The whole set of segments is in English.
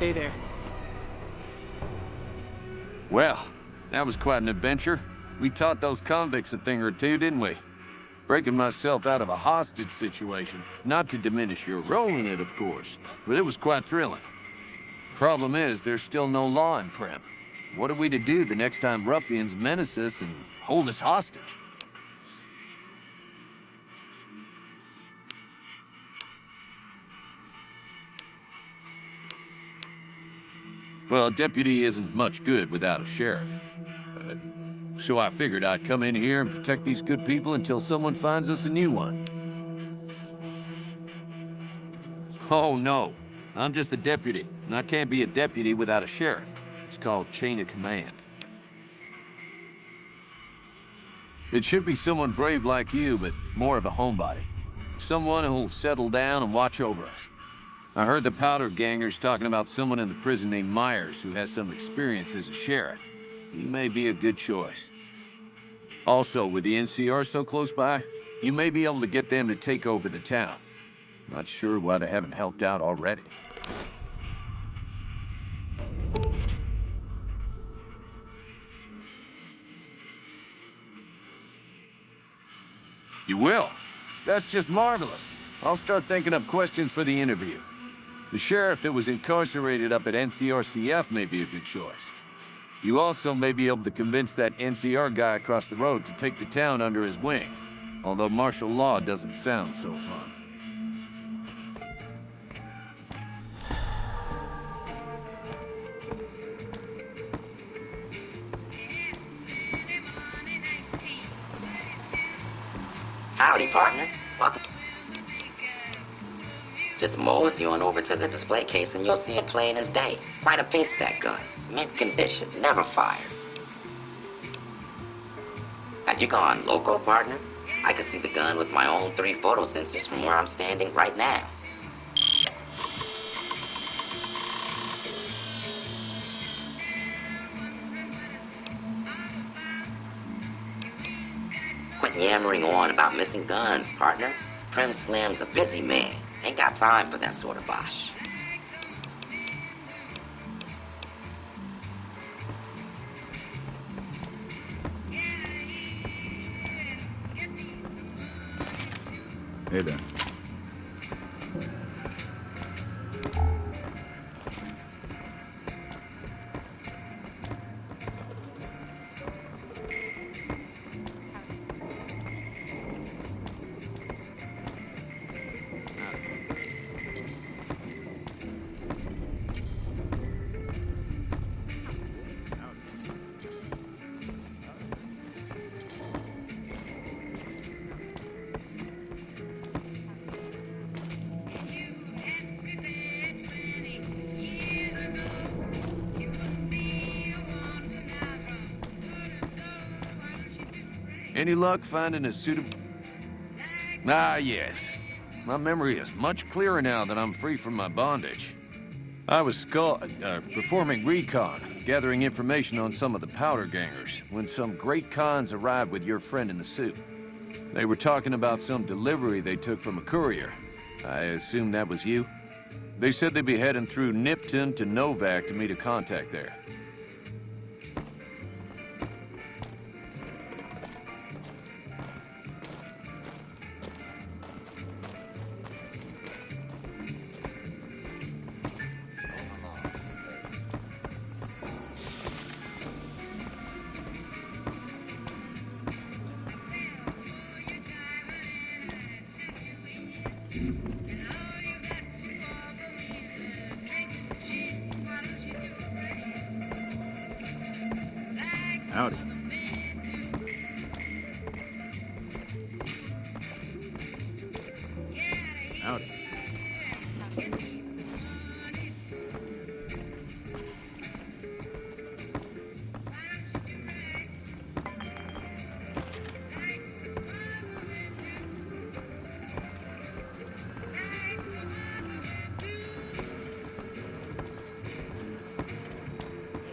Hey there. Well, that was quite an adventure. We taught those convicts a thing or two, didn't we? Breaking myself out of a hostage situation. Not to diminish your role in it, of course, but it was quite thrilling. Problem is, there's still no law in Primm. What are we to do the next time ruffians menace us and hold us hostage? Well, a deputy isn't much good without a sheriff. So I figured I'd come in here and protect these good people until someone finds us a new one. Oh, no. I'm just a deputy, and I can't be a deputy without a sheriff. It's called chain of command. It should be someone brave like you, but more of a homebody. Someone who'll settle down and watch over us. I heard the powder gangers talking about someone in the prison named Myers who has some experience as a sheriff. He may be a good choice. Also, with the NCR so close by, you may be able to get them to take over the town. Not sure why they haven't helped out already. You will? That's just marvelous. I'll start thinking up questions for the interview. The sheriff that was incarcerated up at NCRCF may be a good choice. You also may be able to convince that NCR guy across the road to take the town under his wing. Although martial law doesn't sound so fun. Howdy, partner. Welcome. Just mosey on over to the display case and you'll see it plain as day. Quite a piece, that gun. Mint condition, never fired. Have you gone loco, partner? I can see the gun with my own 3 photo sensors from where I'm standing right now. Quit yammering on about missing guns, partner. Primm Slim's a busy man. Ain't got time for that sort of bosh. Hey there. Any luck finding a suitable... Ah, yes. My memory is much clearer now that I'm free from my bondage. I was performing recon, gathering information on some of the powder gangers, when some great cons arrived with your friend in the suit. They were talking about some delivery they took from a courier. I assume that was you? They said they'd be heading through Nipton to Novak to meet a contact there. Howdy. Howdy.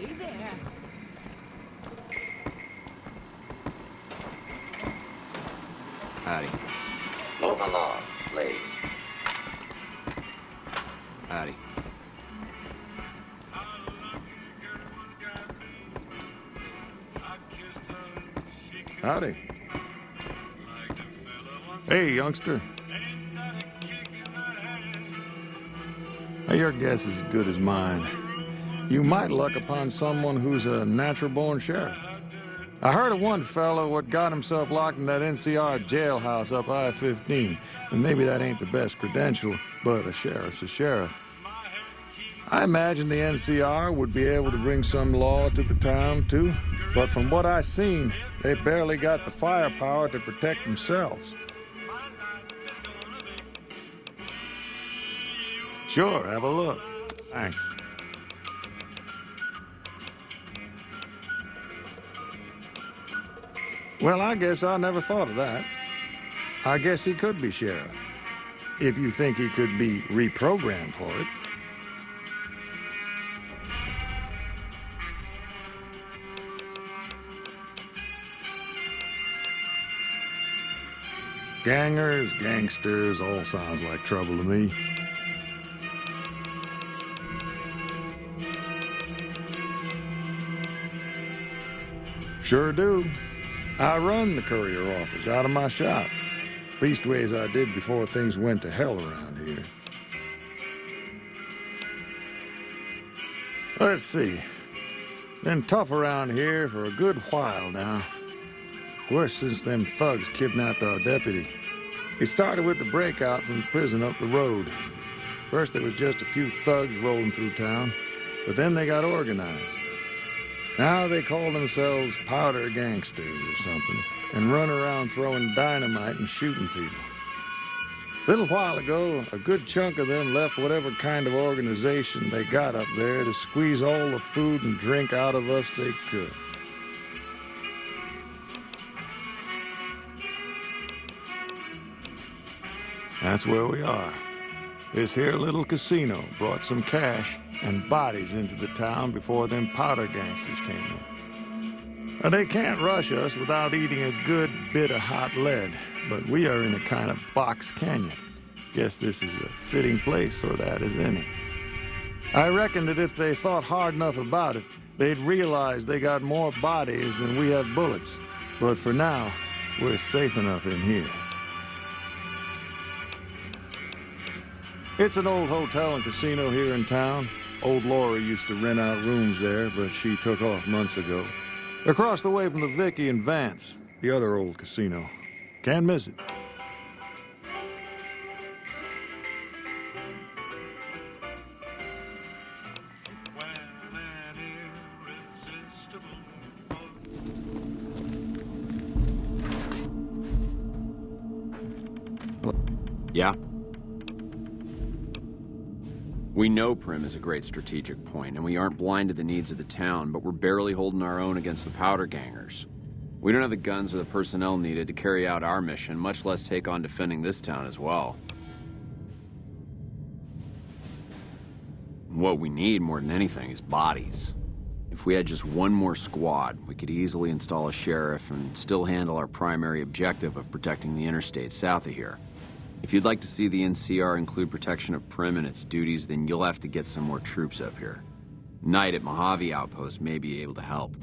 Hey there. Howdy. Move along, please. Howdy. Howdy. Hey, youngster. Now, your guess is as good as mine. You might luck upon someone who's a natural-born sheriff. I heard of one fellow what got himself locked in that NCR jailhouse up I-15, and maybe that ain't the best credential, but a sheriff's a sheriff. I imagine the NCR would be able to bring some law to the town, too, but from what I seen, they barely got the firepower to protect themselves. Sure, have a look. Thanks. Well, I guess I never thought of that. I guess he could be sheriff. If you think he could be reprogrammed for it. Gangers, gangsters, all sounds like trouble to me. Sure do. I run the courier office out of my shop. Leastways I did before things went to hell around here. Let's see. Been tough around here for a good while now. Worse since them thugs kidnapped our deputy. It started with the breakout from the prison up the road. First there was just a few thugs rolling through town, but then they got organized. Now they call themselves powder gangsters or something, and run around throwing dynamite and shooting people. A little while ago, a good chunk of them left whatever kind of organization they got up there to squeeze all the food and drink out of us they could. That's where we are. This here little casino brought some cash and bodies into the town before them powder gangsters came in. Now, they can't rush us without eating a good bit of hot lead, but we are in a kind of box canyon. Guess this is a fitting place for that as any. I reckon that if they thought hard enough about it, they'd realize they got more bodies than we have bullets. But for now, we're safe enough in here. It's an old hotel and casino here in town. Old Laura used to rent out rooms there, but she took off months ago. Across the way from the Vicky and Vance, the other old casino. Can't miss it. Yeah? We know Prim is a great strategic point, and we aren't blind to the needs of the town, but we're barely holding our own against the powder gangers. We don't have the guns or the personnel needed to carry out our mission, much less take on defending this town as well. What we need more than anything is bodies. If we had just one more squad, we could easily install a sheriff and still handle our primary objective of protecting the interstate south of here. If you'd like to see the NCR include protection of Prim and its duties, then you'll have to get some more troops up here. Knight at Mojave Outpost may be able to help.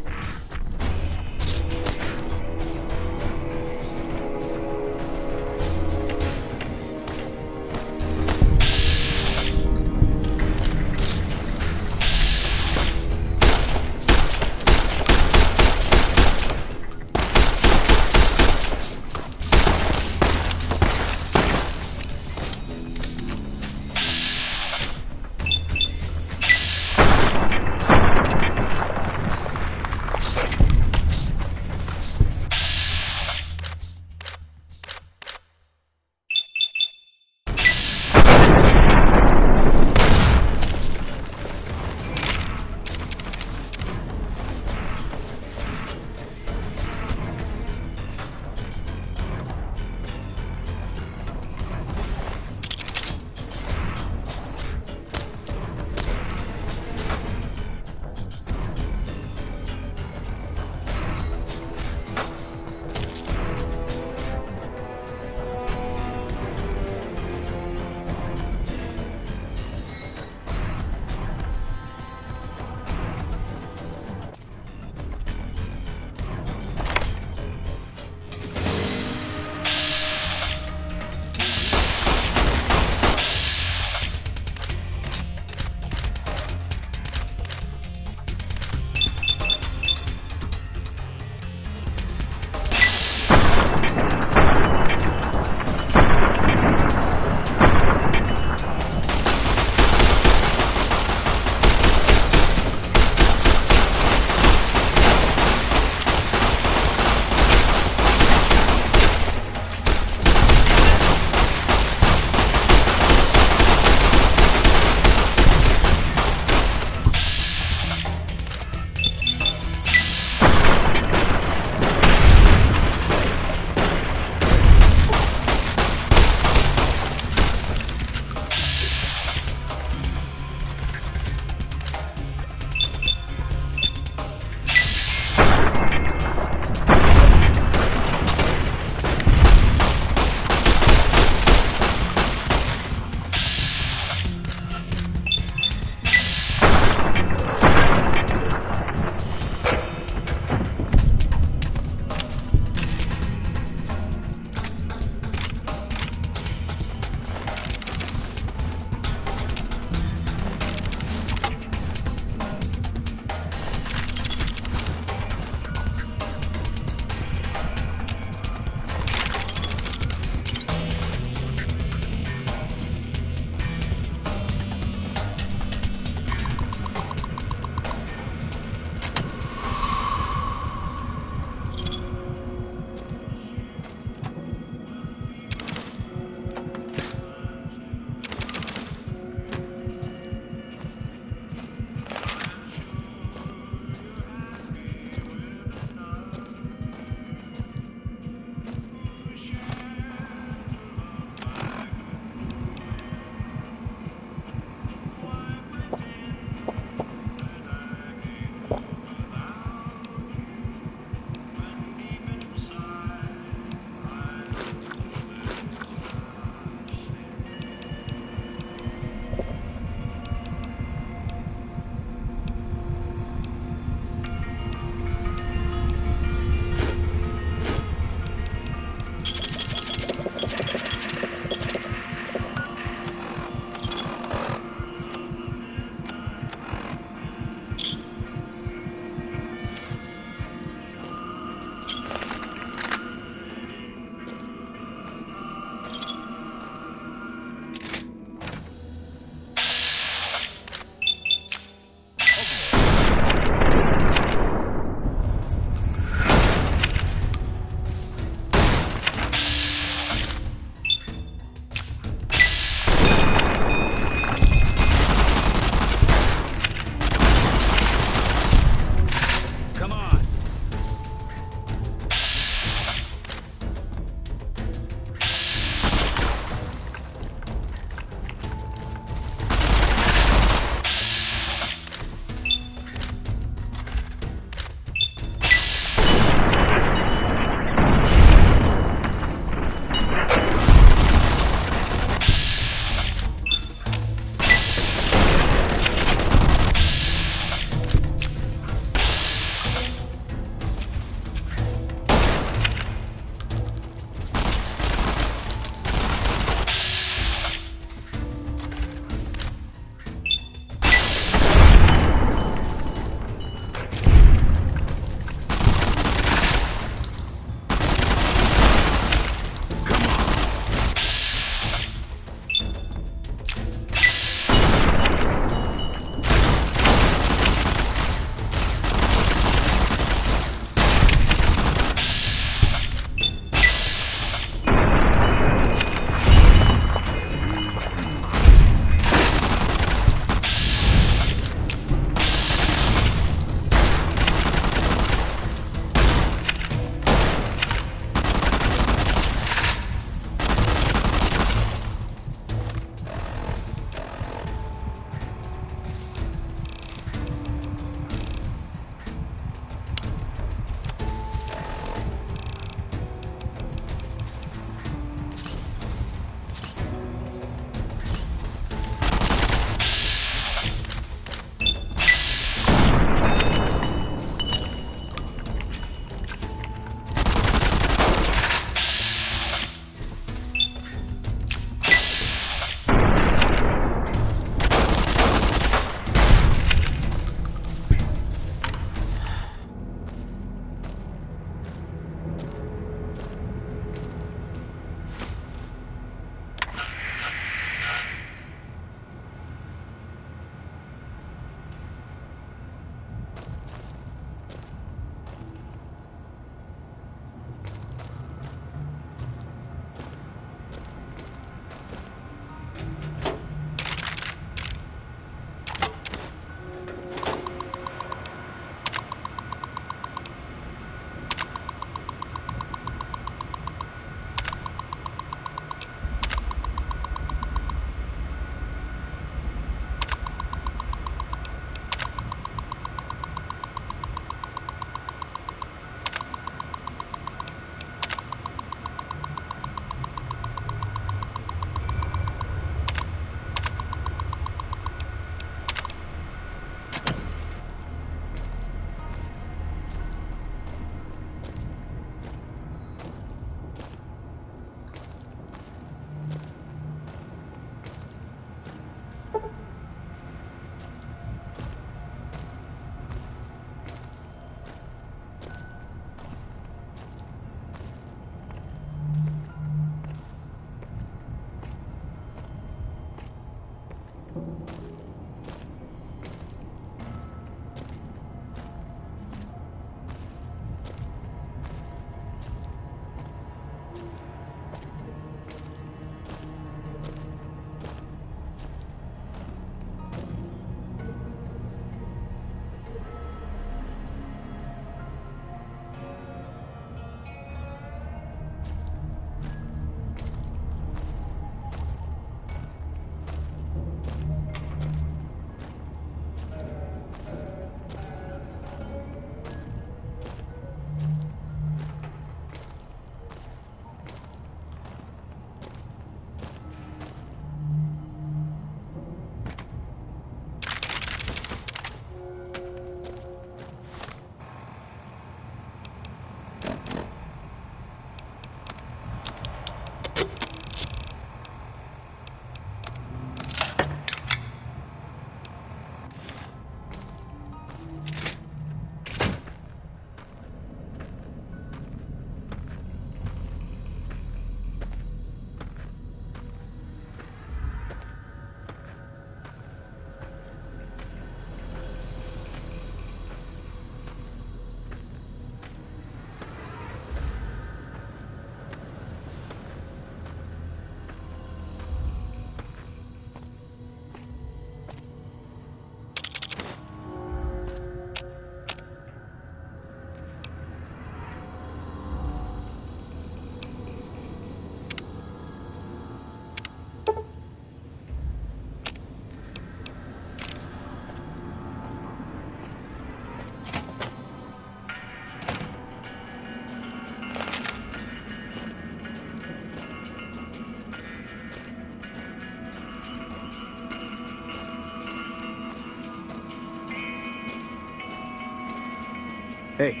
Hey,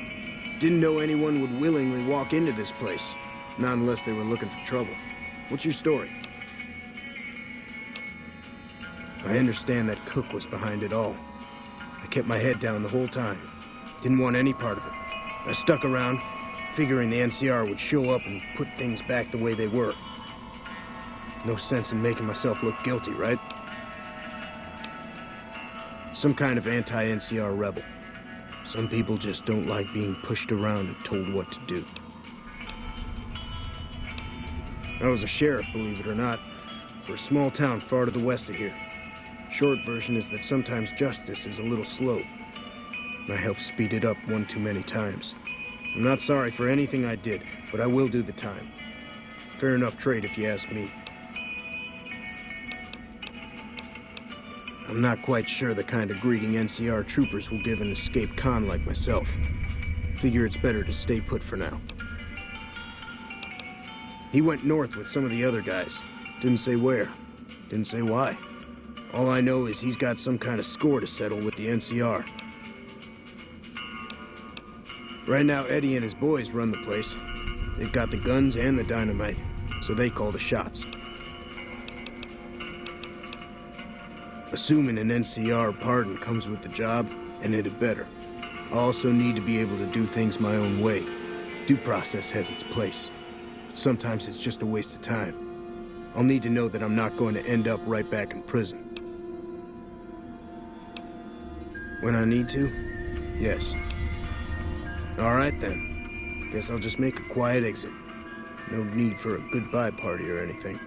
didn't know anyone would willingly walk into this place. Not unless they were looking for trouble. What's your story? I understand that Cook was behind it all. I kept my head down the whole time. Didn't want any part of it. I stuck around, figuring the NCR would show up and put things back the way they were. No sense in making myself look guilty, right? Some kind of anti-NCR rebel. Some people just don't like being pushed around and told what to do. I was a sheriff, believe it or not, for a small town far to the west of here. Short version is that sometimes justice is a little slow. I helped speed it up one too many times. I'm not sorry for anything I did, but I will do the time. Fair enough trade if you ask me. I'm not quite sure the kind of greeting NCR troopers will give an escaped con like myself. Figure it's better to stay put for now. He went north with some of the other guys. Didn't say where. Didn't say why. All I know is he's got some kind of score to settle with the NCR. Right now, Eddie and his boys run the place. They've got the guns and the dynamite, so they call the shots. Assuming an NCR pardon comes with the job, and it had better. I also need to be able to do things my own way. Due process has its place. But sometimes it's just a waste of time. I'll need to know that I'm not going to end up right back in prison. When I need to? Yes. All right, then. Guess I'll just make a quiet exit. No need for a goodbye party or anything.